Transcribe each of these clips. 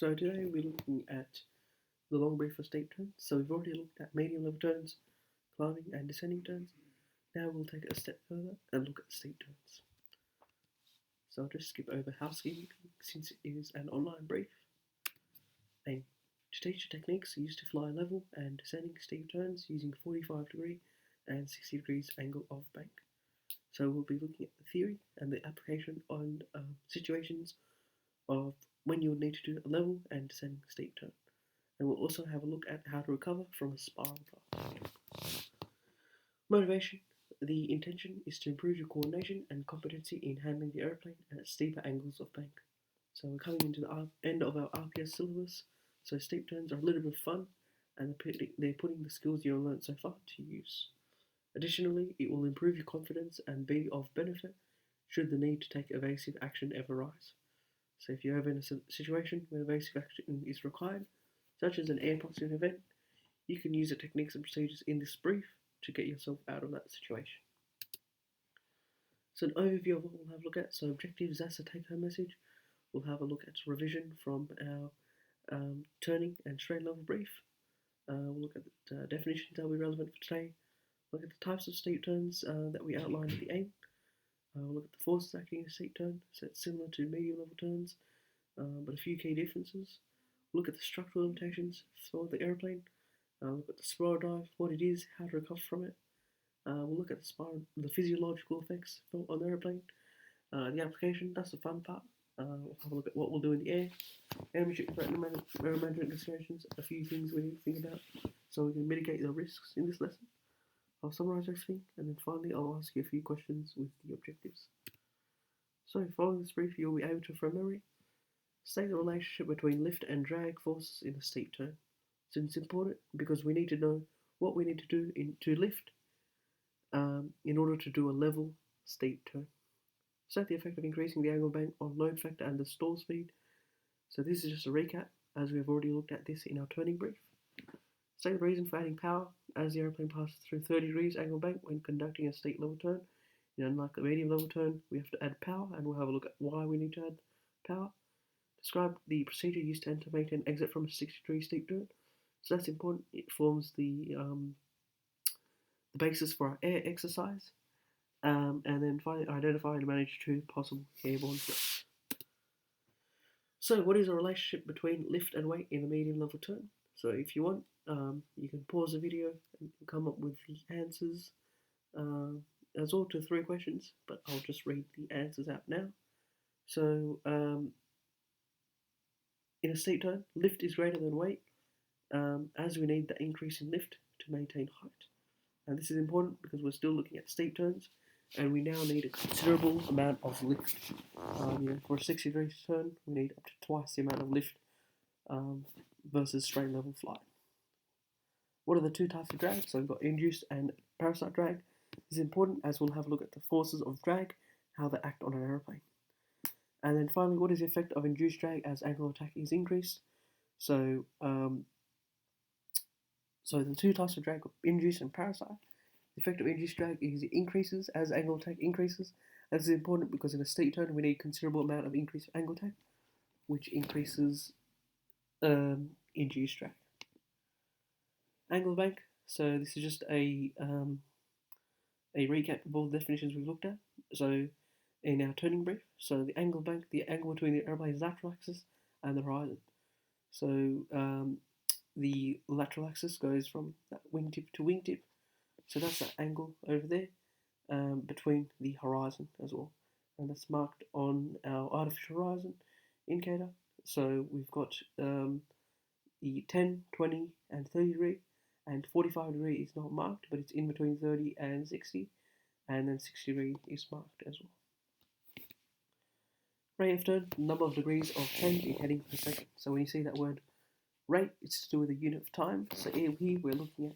So today we're looking at the long brief for steep turns. So we've already looked at medium level turns, climbing and descending turns. Now we'll take it a step further and look at steep turns. So I'll just skip over housekeeping since it is an online brief. Aim to teach the techniques used to fly level and descending steep turns using 45-degree and 60 degrees angle of bank. So we'll be looking at the theory and the application on situations of when you would need to do a level and descending steep turn. And we'll also have a look at how to recover from a spiral drop. Motivation. The intention is to improve your coordination and competency in handling the airplane at steeper angles of bank. So we're coming into the end of our RPS syllabus, so steep turns are a little bit of fun and they're putting the skills you've learned so far to use. Additionally, it will improve your confidence and be of benefit should the need to take evasive action ever arise. So if you're ever in a situation where evasive action is required, such as an air proximate event, you can use the techniques and procedures in this brief to get yourself out of that situation. So an overview of what we'll have a look at. So objectives, that's a take-home message. We'll have a look at revision from our turning and straight level brief. We'll look at the definitions that will be relevant for today. Look at the types of steep turns that we outlined at the aim. We'll look at the forces acting in a steep turn, so it's similar to medium level turns, but a few key differences. We'll look at the structural limitations for the airplane. Look at the spiral dive, what it is, how to recover from it. We'll look at the physiological effects on the airplane. The application, that's the fun part. We'll have a look at what we'll do in the air. Airmanship, error management considerations, a few things we need to think about so we can mitigate the risks in this lesson. I'll summarise everything, and then finally I'll ask you a few questions with the objectives. So, following this brief, you'll be able to, from memory, state the relationship between lift and drag forces in a steep turn. So it's important because we need to know what we need to do to lift in order to do a level steep turn. State the effect of increasing the angle bank on load factor and the stall speed. So this is just a recap, as we've already looked at this in our turning brief. State the reason for adding power as the airplane passes through 30 degrees angle bank when conducting a steep level turn. Unlike a medium level turn, we have to add power, and we'll have a look at why we need to add power. Describe the procedure used to maintain exit from a 60-degree steep turn. So that's important. It forms the basis for our air exercise. And then finally, identify and manage 2 possible airborne threats. So what is the relationship between lift and weight in a medium level turn? So if you want, you can pause the video and come up with the answers. There's all to 3 questions, but I'll just read the answers out now. So in a steep turn, lift is greater than weight, as we need the increase in lift to maintain height. And this is important because we're still looking at steep turns, and we now need a considerable amount of lift. For a 60-degree turn, we need up to twice the amount of lift versus straight level flight. What are the 2 types of drag? So we've got induced and parasite drag. This is important as we'll have a look at the forces of drag, how they act on an aeroplane. And then finally, what is the effect of induced drag as angle of attack is increased? So the 2 types of drag, induced and parasite. The effect of induced drag is it increases as angle of attack increases. This is important because in a steep turn we need a considerable amount of increased angle of attack, which increases induced drag. Angle of bank. So this is just a recap of all the definitions we've looked at. So in our turning brief, so the angle of bank, the angle between the airplane's lateral axis and the horizon. So the lateral axis goes from that wingtip to wingtip. So that's that angle over there between the horizon as well. And that's marked on our artificial horizon indicator. So we've got the 10, 20 and 30 degree, and 45 degree is not marked, but it's in between 30 and 60, and then 60 degree is marked as well. Rate of turn, number of degrees of change in heading per second. So when you see that word rate, it's to do with the unit of time. So here we're looking at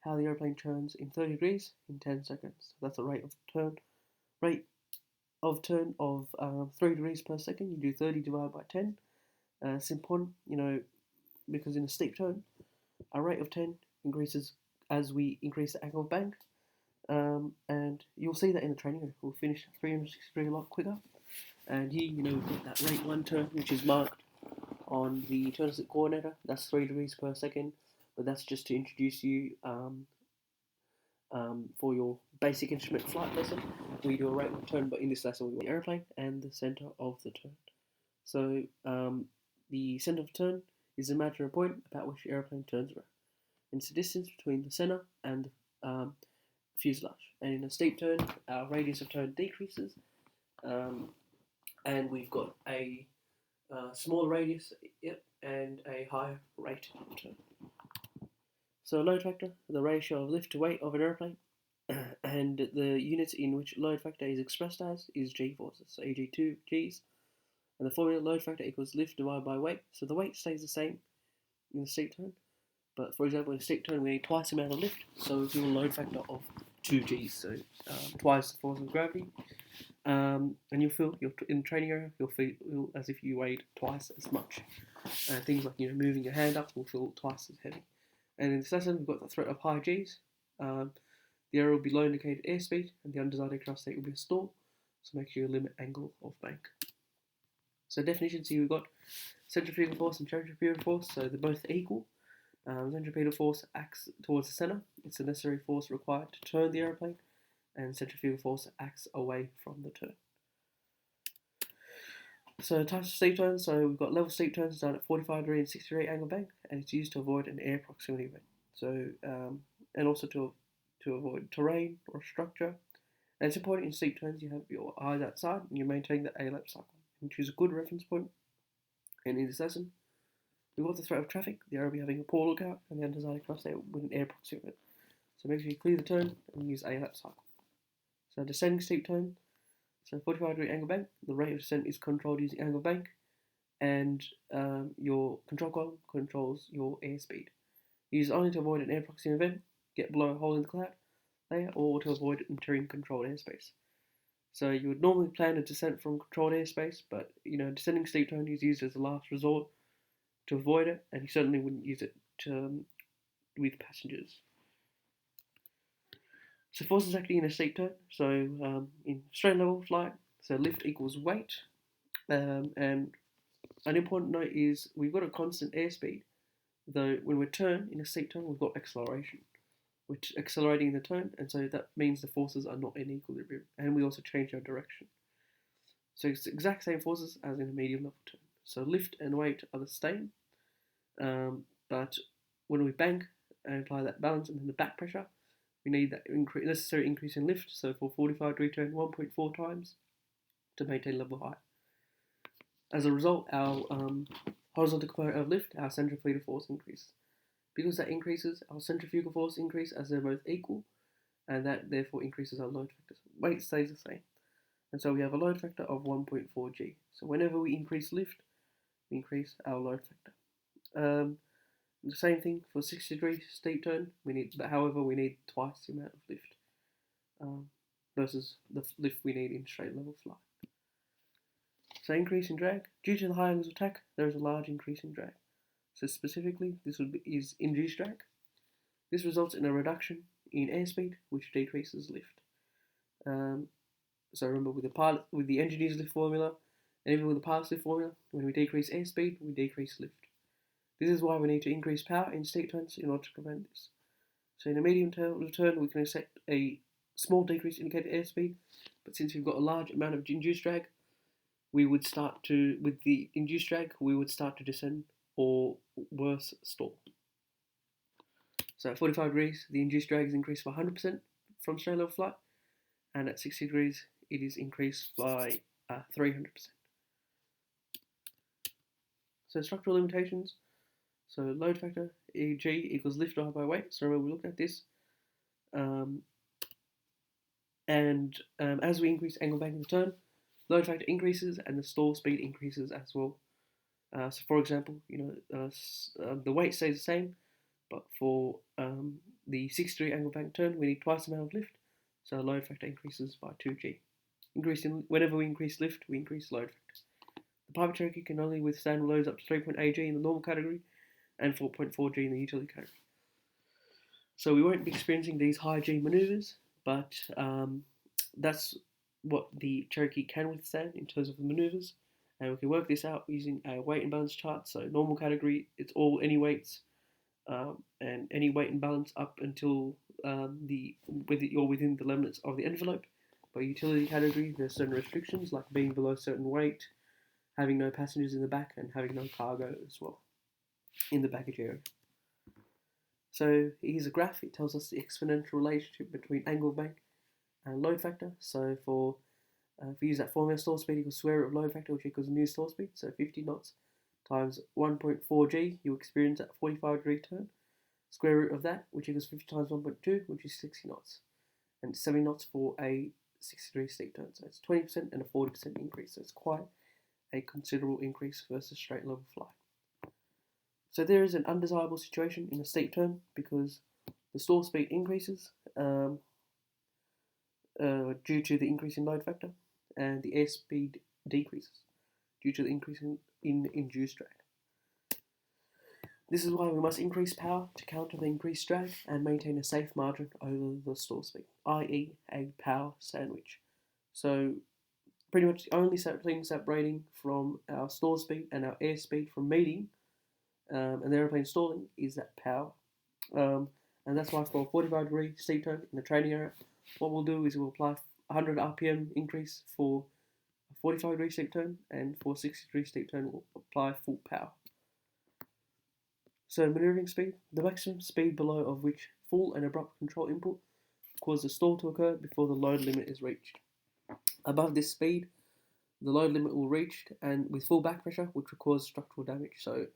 how the airplane turns in 30 degrees in 10 seconds. So that's the rate of turn. Rate of turn of 3 degrees per second. You do 30 divided by 10. It's important, because in a steep turn, our rate of 10 increases as we increase the angle of bank. And you'll see that in the training. We'll finish 360 degree a lot quicker. And here, we've got that rate 1 turn, which is marked on the turn slip coordinator. That's 3 degrees per second, but that's just to introduce you for your basic instrument flight lesson. We do a rate of turn, but in this lesson we want the airplane and the center of the turn. So the center of turn is the imaginary point about which the airplane turns around. It's the distance between the center and the fuselage. And in a steep turn, our radius of turn decreases, and we've got a smaller radius, and a higher rate of turn. So load factor, the ratio of lift to weight of an airplane, and the units in which load factor is expressed as is g-forces, so e.g. 2 g's. And the formula load factor equals lift divided by weight. So the weight stays the same in the steep turn, but for example in a steep turn we need twice the amount of lift, so we do a load factor of 2 g's, so twice the force of gravity. And you'll feel in the training area you'll feel as if you weighed twice as much. Things like moving your hand up will feel twice as heavy. And in this lesson we've got the threat of high G's. The arrow will be low indicated airspeed, and the undecided cross state will be a stall, so make sure you limit angle of bank. So definitions here we've got centrifugal force and centrifugal force, so they're both equal. Centripetal force acts towards the center. It's the necessary force required to turn the aeroplane, and centrifugal force acts away from the turn. So types of steep turns, so we've got level steep turns done at 45 degree and 60 degree angle bank, and it's used to avoid an air proximity event. So and also to avoid terrain or structure. And it's important in steep turns you have your eyes outside and you maintain the A-lap cycle and choose a good reference point. And in this lesson, we've got the threat of traffic, the arrow will be having a poor lookout, and the undecided cross there with an air proximity event. So make sure you clear the turn and use A-lap cycle. So descending steep turn, so 45 degree angle bank, the rate of descent is controlled using angle bank, and your control column controls your airspeed. Use only to avoid an air proximity event, get below a hole in the cloud layer, or to avoid entering controlled airspace. So you would normally plan a descent from controlled airspace, but descending steep turn is used as a last resort to avoid it, and you certainly wouldn't use it with passengers. So forces acting in a steep turn, so in straight level flight, so lift equals weight, and an important note is we've got a constant airspeed, though when we turn in a steep turn we've got acceleration, which is accelerating the turn, and so that means the forces are not in equilibrium, and we also change our direction. So it's the exact same forces as in a medium level turn. So lift and weight are the same, but when we bank and apply that balance and then the back pressure, we need that necessary increase in lift, so for 45 degree turn 1.4 times to maintain level height. As a result, our horizontal component of lift, our centripetal force increases. Because that increases, our centrifugal force increase as they're both equal, and that therefore increases our load factor. Weight stays the same. And so we have a load factor of 1.4 G. So whenever we increase lift, we increase our load factor. The same thing for 60 degree steep turn. We need twice the amount of lift versus the lift we need in straight level flight. So increase in drag. Due to the high angles of attack, there is a large increase in drag. So specifically, this is induced drag. This results in a reduction in airspeed, which decreases lift. So remember, with the engineer's lift formula, and even with the pilot's lift formula, when we decrease airspeed, we decrease lift. This is why we need to increase power in steep turns in order to prevent this. So in a medium turn, we can accept a small decrease in indicated airspeed, but since we've got a large amount of induced drag, with the induced drag, we would start to descend or worse, stall. So at 45 degrees, the induced drag is increased by 100% from straight level flight, and at 60 degrees, it is increased by 300%. So structural limitations. So load factor, G equals lift divided by weight. So remember we looked at this. As we increase angle bank in the turn, load factor increases and the stall speed increases as well. So for example, the weight stays the same, but for the 60 degree angle bank turn, we need twice the amount of lift. So load factor increases by 2G. Whenever we increase lift, we increase load factor. The Piper Cherokee can only withstand loads up to 3.8 G in the normal category and 4.4 G in the utility category. So we won't be experiencing these high G maneuvers, but that's what the Cherokee can withstand in terms of the maneuvers, And we can work this out using a weight and balance chart. So normal category, it's all any weights, and any weight and balance up until you're within the limits of the envelope. By utility category, there's certain restrictions like being below a certain weight, having no passengers in the back, and having no cargo as well in the baggage area. So here's a graph. It tells us the exponential relationship between angle of bank and load factor. So if we use that formula, store speed equals square root of load factor, which equals new store speed. So 50 knots times 1.4 g, you experience at 45-degree turn. Square root of that, which equals 50 times 1.2, which is 60 knots. And 70 knots for a 60-degree steep turn. So it's 20% and a 40% increase. So it's quite a considerable increase versus straight level flight. So there is an undesirable situation in a steep turn because the stall speed increases due to the increase in load factor, and the airspeed decreases due to the increase in induced drag. This is why we must increase power to counter the increased drag and maintain a safe margin over the stall speed, i.e. a power sandwich. So pretty much the only thing separating from our stall speed and our airspeed from meeting and the aeroplane stalling is that power. And that's why for a 45-degree steep turn in the training area, what we'll do is we'll apply 100 RPM increase for a 45-degree steep turn, and for a 60-degree steep turn we'll apply full power. So maneuvering speed, the maximum speed below of which full and abrupt control input causes a stall to occur before the load limit is reached. Above this speed, the load limit will reach, and with full back pressure, which will cause structural damage. So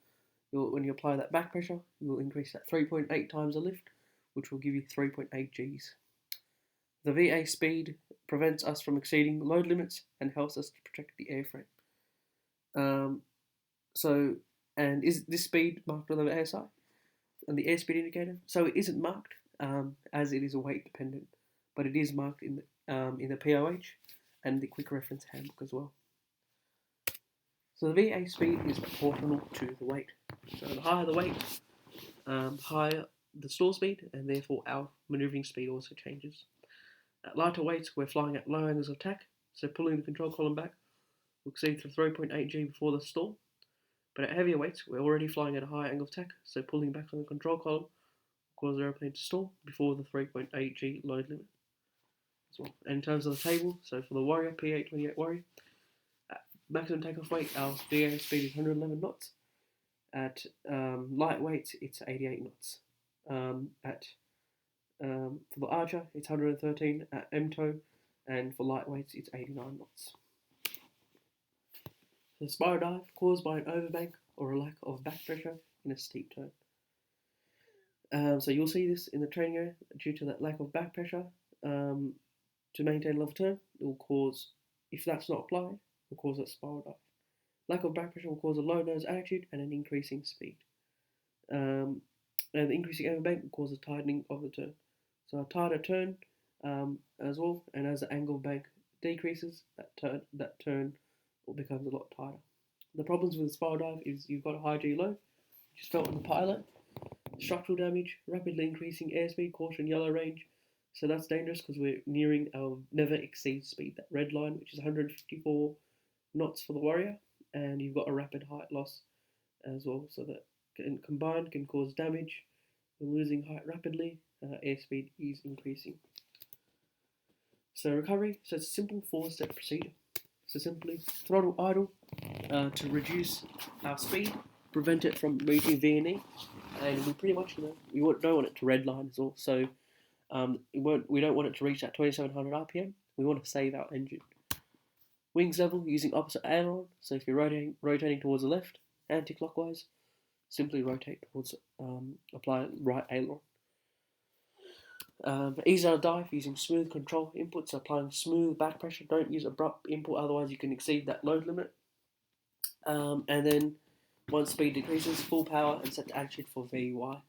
when you apply that back pressure, you'll increase that 3.8 times the lift, which will give you 3.8 Gs. The VA speed prevents us from exceeding load limits and helps us to protect the airframe. And is this speed marked on the ASI and the airspeed indicator? So it isn't marked as it is a weight dependent, but it is marked in the POH and the quick reference handbook as well. So the VA speed is proportional to the weight. So the higher the weight, higher the stall speed, and therefore our maneuvering speed also changes. At lighter weights, we're flying at low angles of attack, so pulling the control column back will exceed the 3.8 G before the stall. But at heavier weights, we're already flying at a high angle of attack, so pulling back on the control column will cause the aeroplane to stall before the 3.8 G load limit as well. And in terms of the table, so for the Warrior, P828 Warrior, at maximum takeoff weight, our VA speed is 111 knots. At light weights, it's 88 knots. For the Archer, it's 113 at MTOW, and for lightweights, it's 89 knots. The spiral dive caused by an overbank or a lack of back pressure in a steep turn. So you'll see this in the training area due to that lack of back pressure. To maintain level turn, it will cause, if that's not applied, it will cause a spiral dive. Lack of back pressure will cause a low nose attitude and an increasing speed. And the increasing overbank will cause a tightening of the turn. So a tighter turn as well, and as the angle bank decreases, that turn becomes a lot tighter. The problems with the spiral dive is you've got a high G load, which is felt on the pilot, structural damage, rapidly increasing airspeed, caution yellow range. So that's dangerous because we're nearing our never exceed speed, that red line, which is 154 knots for the Warrior, and you've got a rapid height loss as well. So that combined can cause damage. We're losing height rapidly, airspeed is increasing. So recovery, so it's a simple 4-step procedure. So simply throttle idle to reduce our speed, prevent it from reaching V&E, and we pretty much, we don't want it to redline as well. So we don't want it to reach that 2700 RPM. We want to save our engine. Wings level using opposite aileron. So if you're rotating towards the left, anti-clockwise, simply rotate towards apply right aileron. Ease out of dive using smooth control inputs, applying smooth back pressure. Don't use abrupt input, otherwise you can exceed that load limit. And then once speed decreases, full power and set the attitude for VY.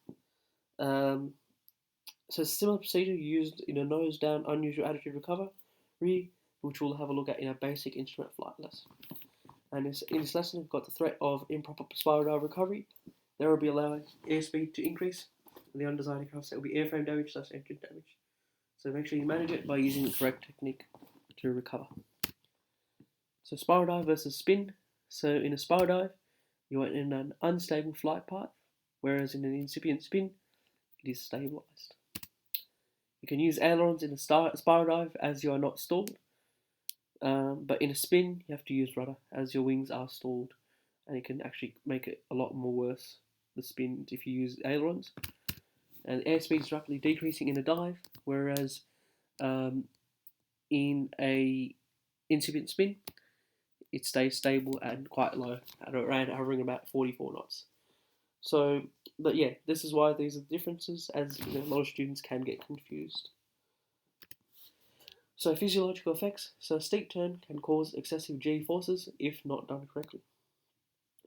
So similar procedure used in a nose down unusual attitude recovery, which we'll have a look at in a basic instrument flight lesson. And in this lesson, we've got the threat of improper spiral dive recovery. There will be allowing airspeed to increase. The undesired aircraft, there will be airframe damage / engine damage. So make sure you manage it by using the correct technique to recover. So spiral dive versus spin. So in a spiral dive, you are in an unstable flight path, whereas in an incipient spin, it is stabilized. You can use ailerons in a spiral dive as you are not stalled, but in a spin, you have to use rudder as your wings are stalled, and it can actually make it a lot more worse, the spin, if you use ailerons. And airspeed is rapidly decreasing in a dive, whereas in a incipient spin, it stays stable and quite low, at around hovering about 44 knots. So, but yeah, this is why these are the differences, as a lot of students can get confused. So physiological effects. So a steep turn can cause excessive G forces if not done correctly.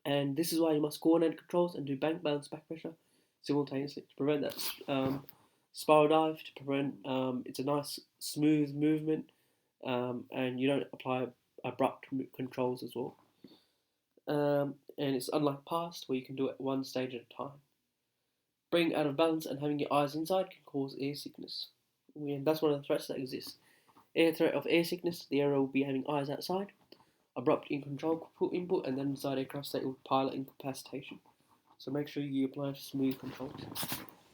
And this is why you must coordinate controls and do bank balance back pressure simultaneously to prevent that spiral dive, to prevent it's a nice smooth movement, and you don't apply abrupt controls as well. And it's unlike past where you can do it one stage at a time. Being out of balance and having your eyes inside can cause air sickness. And that's one of the threats that exists. Threat of air sickness, the aircraft will be having eyes outside, abrupt in control input, and then inside aircraft state will pilot incapacitation. So make sure you apply smooth controls.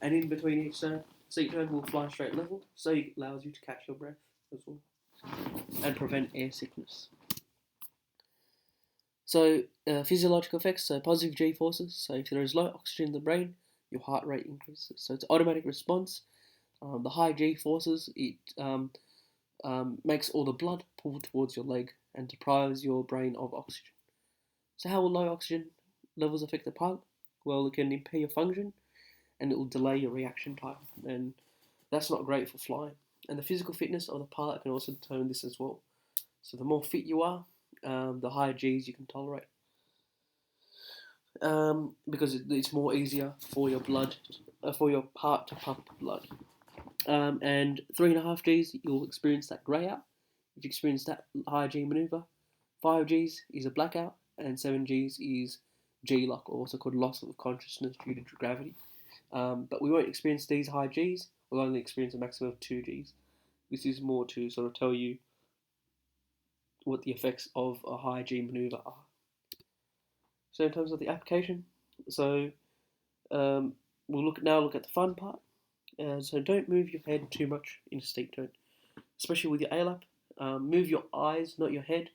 And in between each seat turn will fly straight level, so it allows you to catch your breath as well, and prevent air sickness. So physiological effects, so positive G forces. So if there is low oxygen in the brain, your heart rate increases. So it's automatic response. The high G forces, it makes all the blood pull towards your leg and deprives your brain of oxygen. So how will low oxygen levels affect the pilot? Well, it can impair your function and it will delay your reaction time, and that's not great for flying. And the physical fitness of the pilot can also determine this as well. So the more fit you are, the higher Gs you can tolerate, because it's more easier for your blood, for your heart to pump blood. And 3.5 Gs, you'll experience that grey out. If you experience that high G maneuver, 5 Gs is a blackout, and 7 Gs is G-lock, also called loss of consciousness due to gravity. But we won't experience these high Gs, we'll only experience a maximum of 2 Gs. This is more to sort of tell you what the effects of a high G maneuver are. So in terms of the application, so we'll look at the fun part. So don't move your head too much in a steep turn, especially with your ALAP. Move your eyes, not your head,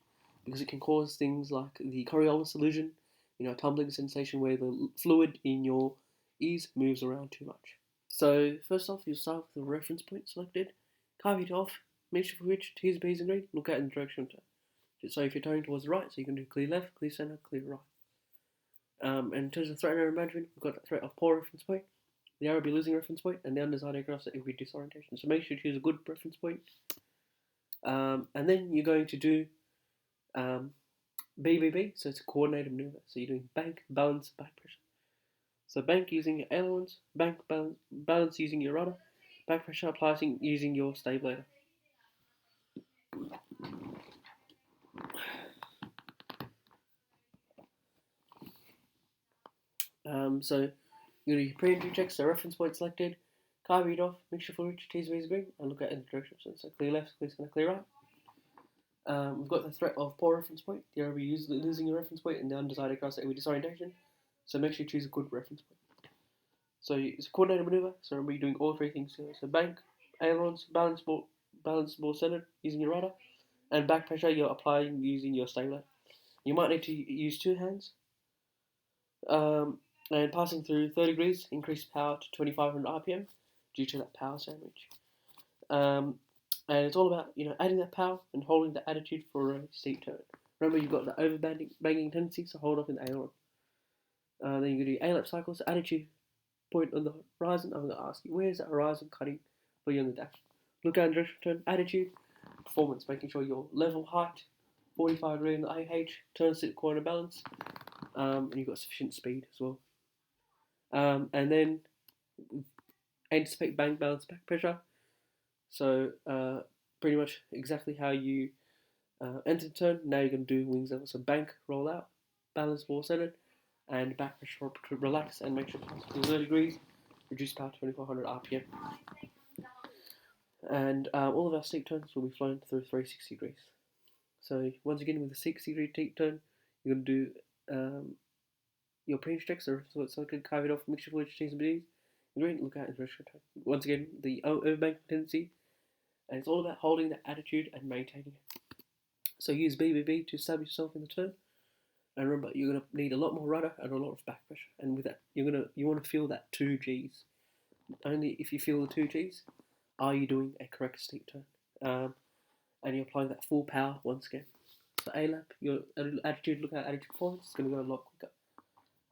because it can cause things like the Coriolis illusion, a tumbling sensation where the fluid in your ears moves around too much. So first off, you'll start with the reference point selected, carve it off, make sure for which T's, B's and green, look out in the direction of turn. So if you're turning towards the right, so you can do clear left, clear centre, clear right. And in terms of threat area management, we've got the threat of poor reference point, the arrow will be losing reference point, and the undesired aircraft it will be disorientation. So make sure to choose a good reference point. And then you're going to do BBB, so it's a coordinated maneuver. So you're doing bank, balance, back pressure. So bank using your ailerons, bank balance using your rudder, back pressure applying using your stabulator. So you do your pre-entry checks, so reference point selected, car read off, mixture for which T's, V's green, and look at in the direction. So clear left, clear centre, clear right. We've got the threat of poor reference point, the RB losing your reference point, and the undesired aircraft with disorientation. So make sure you choose a good reference point. So it's a coordinated maneuver, so remember you're doing all three things here. So bank, ailerons, balance ball centered using your rudder, and back pressure you're applying using your stabler. You might need to use two hands. And passing through 30 degrees, increase power to 2500 RPM due to that power sandwich. And it's all about adding that power and holding the attitude for a steep turn. Remember, you've got the over-banging tendency, so hold off in the aileron. Then you can do ALAP cycles, so attitude point on the horizon. I'm going to ask you, where's that horizon cutting for you on the dash? Look down direction turn, attitude, performance, making sure your level height, 45 degree in the AH, turn sit corner balance, and you've got sufficient speed as well. And then anticipate bank balance back pressure. So pretty much exactly how you enter the turn. Now you're going to do wings level. So bank, roll out, balance ball centered, and back pressure to relax and make sure to 30 degrees, reduce power to 2400 RPM. And all of our steep turns will be flown through 360 degrees. So once again with a 60 degree steep turn, You're going to do your previous checks, so it's selected, carve it off, mixture fluid, change the green, look out in the restaurant. Once again, the overbanking tendency, and it's all about holding that attitude and maintaining it. So use BBB to establish yourself in the turn, and remember you're going to need a lot more rudder and a lot of back pressure. And with that, you want to feel that 2 Gs. Only if you feel the 2 Gs, are you doing a correct steep turn, and you're applying that full power once again. So A lap, your attitude, look out, attitude performance is going to go a lot quicker.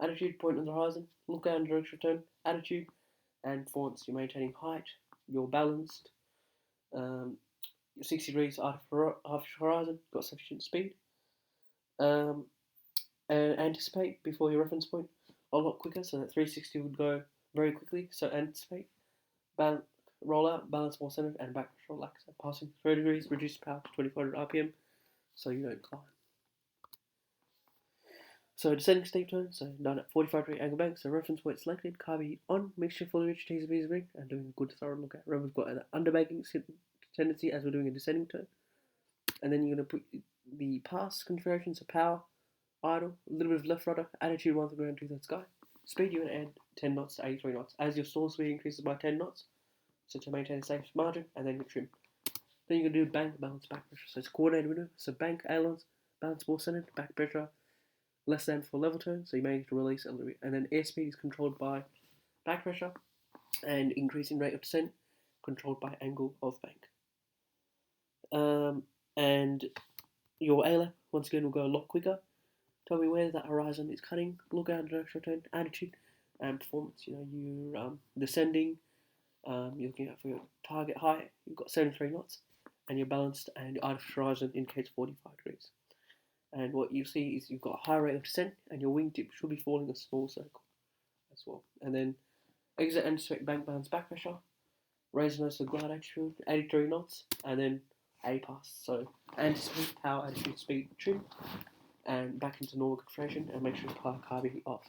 Attitude, point on the horizon, look out in direction of turn, attitude, and performance. You're maintaining height, you're balanced, you're 60 degrees out of horizon, got sufficient speed, and anticipate before your reference point a lot quicker, so that 360 would go very quickly. So anticipate, roll out, balance more centered, and back relax. So passing 30 degrees, reduce power to 2400 RPM, so you don't climb. So descending steep turn, so done at 45 degree angle bank, so reference point selected, carby on, mixture fully rich, teaser bees ring, and doing a good thorough look at. Remember, we've got an underbanking tendency as we're doing a descending turn. And then you're going to put the pass configuration, so power, idle, a little bit of left rudder, attitude 1 to ground, 2/3 sky. Speed, you're going to add 10 knots to 83 knots. As your stall speed increases by 10 knots, so to maintain a safe margin, and then you trim. Then you're going to do bank, balance, back pressure. So it's a coordinated maneuver. So bank, ailerons, balance more centered, back pressure, less than for level turn, so you may need to release a little bit. And then airspeed is controlled by back pressure, and increasing rate of descent controlled by angle of bank. And your A-lap, once again, will go a lot quicker. Tell me where that horizon is cutting, look out in the direction of turn, attitude, and performance. You're descending, you're looking out for your target height, you've got 73 knots, and you're balanced, and your artificial horizon indicates 45 degrees. And what you see is you've got a high rate of descent, and your wingtip should be falling a small circle as well. And then exit, anticipate, bank, balance, back pressure, raise nose to ground attitude, 83 knots, and then A pass. So anticipate, power, attitude, speed, trim, and back into normal configuration, and make sure you apply carby off.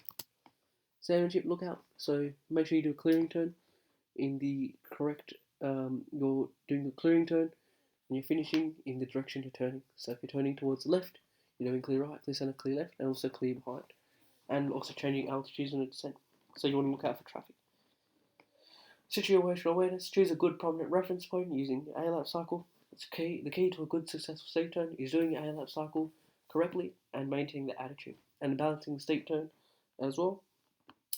Airmanship, look out. So make sure you do a clearing turn in the correct. You're doing a clearing turn, and you're finishing in the direction you're turning. So if you're turning towards the left, you're doing clear right, clear center, clear left, and also clear behind, and also changing altitudes in a descent. So you want to look out for traffic. Situational awareness. Choose a good prominent reference point using the A-lap cycle. It's key. The key to a good successful steep turn is doing the A-lap cycle correctly and maintaining the attitude and balancing the steep turn as well.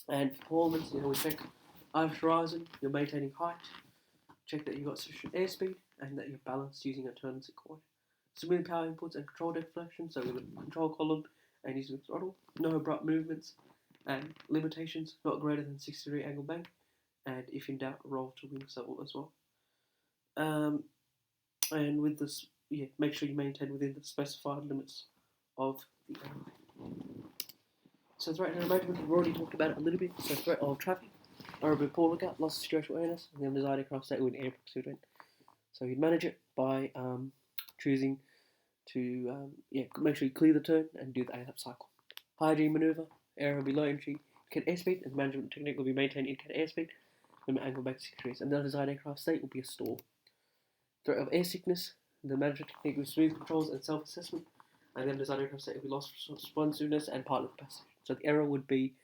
And performance, we check over horizon, you're maintaining height, check that you've got sufficient airspeed, and that you're balanced using a turn coordinate. Smooth power inputs and control deflection, so with a control column and using the throttle, no abrupt movements, and limitations not greater than 60 degree angle bank, and if in doubt, roll to wing level as well. And with this, make sure you maintain within the specified limits of the airplane. So threat and management, we've already talked about it a little bit. So threat of traffic, urban poor lookout, loss of situational awareness, and the undesired aircraft state with air proximity event. So you'd manage it by choosing to make sure you clear the turn and do the A-lap cycle. High G maneuver, air will be low entry, indicator airspeed, and the management technique will be maintained indicator airspeed, limit angle back 6 degrees, and the undesired aircraft state will be a stall. Threat of air sickness, the management technique will be smooth controls and self-assessment, and the undesired aircraft state will be loss responsiveness and pilot capacity. So the error would be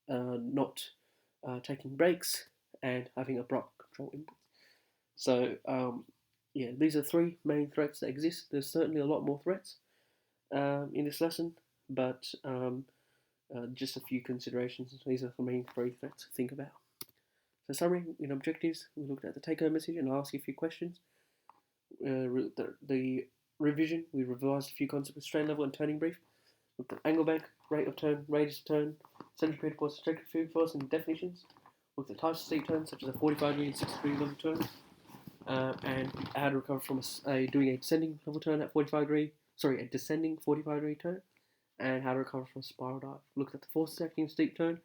not taking brakes and having abrupt control inputs. So these are 3 main threats that exist. There's certainly a lot more threats in this lesson, but just a few considerations. These are the main 3 threats to think about. So summary, in objectives, we looked at the take-home message and I'll ask you a few questions. The revision, we revised a few concepts with strain level and turning brief. Looked at angle bank, rate of turn, radius of turn, centripetal force, centrifugal force, and definitions. Looked at types of steep turns, such as a 45 degree and 60 degree level turn, and how to recover from doing a descending level turn at a descending 45 degree turn, and how to recover from a spiral dive. Looked at the forces acting in steep turn,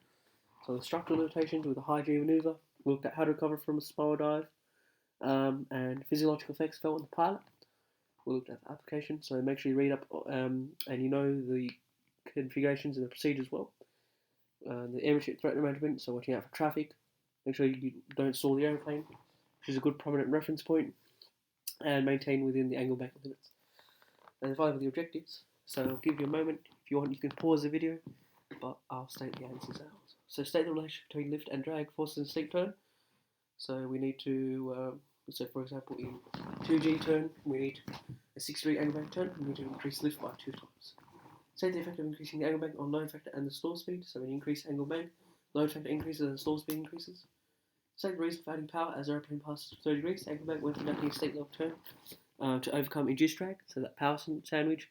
so the structural limitations with a high G maneuver. Looked at how to recover from a spiral dive, and physiological effects felt on the pilot. We looked at the application, so make sure you read up and you know the configurations and the procedures well. The airmanship threat management, so watching out for traffic. Make sure you don't stall the airplane, which is a good prominent reference point, and maintain within the angle bank limits. And finally, the objectives. So I'll give you a moment. If you want, you can pause the video, but I'll state the answers out. So state the relationship between lift and drag forces in sleep turn. So we need to, so for example, in 2G turn, we need a 6-degree angle bank turn. We need to increase lift by 2 times. State the effect of increasing the angle bank on load factor and the stall speed. So when you increase angle bank, load factor increases and stall speed increases. State the reason for adding power as the airplane passes 30 degrees. Angle bank when conducting a state level turn to overcome induced drag, so that power sandwich,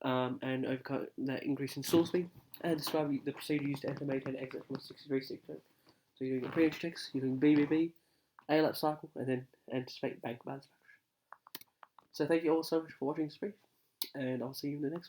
and overcome that increase in stall speed. And describe the procedure used to enter, maintain, exit from a 60-degree stick turn. So you're doing a pre-entry checks, you're doing BBB, A-lap cycle, and then anticipate bank balance. So thank you all so much for watching this brief, and I'll see you in the next one.